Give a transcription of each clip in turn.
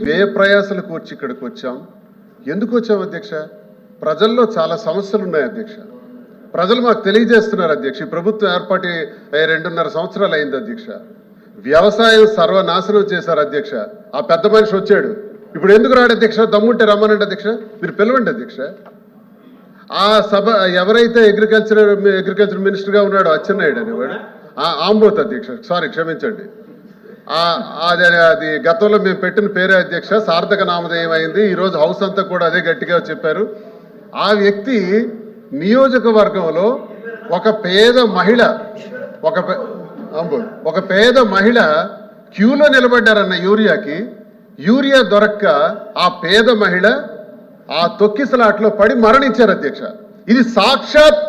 వ్యయ ప్రయాసలు కూర్చి ఇక్కడికి వచ్చాం. ఎందుకు వచ్చాం అధ్యక్ష? ప్రజల్లో చాలా సమస్యలు ఉన్నాయి అధ్యక్ష. ప్రజలు మాకు తెలియజేస్తున్నారు అధ్యక్ష. ఈ ప్రభుత్వం ఏర్పాటు 2.5 సంవత్సరాలు అయింది అధ్యక్ష. వ్యవసాయం సర్వనాశనం చేశారు అధ్యక్ష. ఆ పెద్ద మనిషి వచ్చాడు, ఇప్పుడు ఎందుకు రాడు అధ్యక్ష? దమ్ముంటే రమ్మనండి అధ్యక్ష, మీరు పిలవండి అధ్యక్ష. ఆ సభ ఎవరైతే అగ్రికల్చర్ మినిస్టర్గా ఉన్నాడో అచ్చెన్నాయుడు అనేవాడు, ఆంబోత్ అధ్యక్ష, సారీ క్షమించండి, అది గతంలో మేము పెట్టిన పేరే అధ్యక్ష, సార్థక నామధేయం అయింది. ఈరోజు హౌస్ అంతా కూడా అదే గట్టిగా చెప్పారు. ఆ వ్యక్తి నియోజకవర్గంలో ఒక పేద మహిళ క్యూలో నిలబడ్డారన్న యూరియా దొరక్క ఆ పేద మహిళ ఆ తొక్కిసలాట్లో పడి మరణించారు అధ్యక్ష. ఇది సాక్షాత్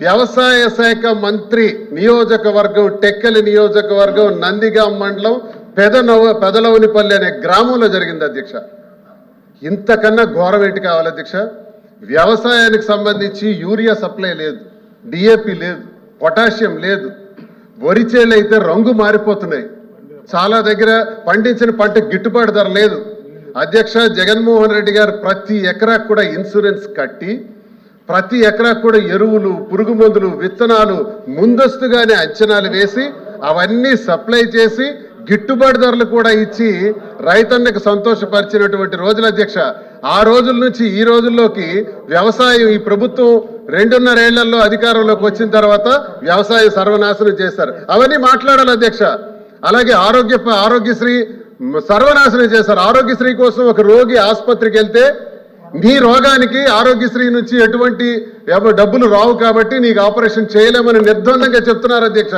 వ్యవసాయ శాఖ మంత్రి నియోజకవర్గం, టెక్కలి నియోజకవర్గం, నందిగాం మండలం, పెదలవునిపల్లి అనే గ్రామంలో జరిగింది అధ్యక్ష. ఇంతకన్నా ఘోరం ఏంటి కావాలి అధ్యక్ష? వ్యవసాయానికి సంబంధించి యూరియా సప్లై లేదు, డిఏపి లేదు, పొటాషియం లేదు, వరి చేలు అయితే రంగు మారిపోతున్నాయి, చాలా దగ్గర పండించిన పంట గిట్టుబాటు ధర లేదు అధ్యక్ష. జగన్మోహన్ రెడ్డి గారు ప్రతి ఎకరాకు కూడా ఇన్సూరెన్స్ కట్టి, ప్రతి ఎకరాకు కూడా ఎరువులు, పురుగు మందులు, విత్తనాలు ముందస్తుగానే అంచనాలు వేసి అవన్నీ సప్లై చేసి గిట్టుబాటు ధరలు కూడా ఇచ్చి రైతన్నకు సంతోషపరిచినటువంటి రోజులు అధ్యక్ష. ఆ రోజుల నుంచి ఈ రోజుల్లోకి వ్యవసాయం, ఈ ప్రభుత్వం 2.5 ఏళ్లలో అధికారంలోకి వచ్చిన తర్వాత వ్యవసాయం సర్వనాశనం చేశారు. అవన్నీ మాట్లాడాలి అధ్యక్ష. అలాగే ఆరోగ్యశ్రీ సర్వనాశనం చేశారు. ఆరోగ్యశ్రీ కోసం ఒక రోగి ఆసుపత్రికి వెళ్తే నీ రోగానికి ఆరోగ్యశ్రీ నుంచి ఎటువంటి డబ్బులు రావు కాబట్టి నీకు ఆపరేషన్ చేయలేమని నిర్ద్వందంగా చెప్తున్నారు అధ్యక్ష.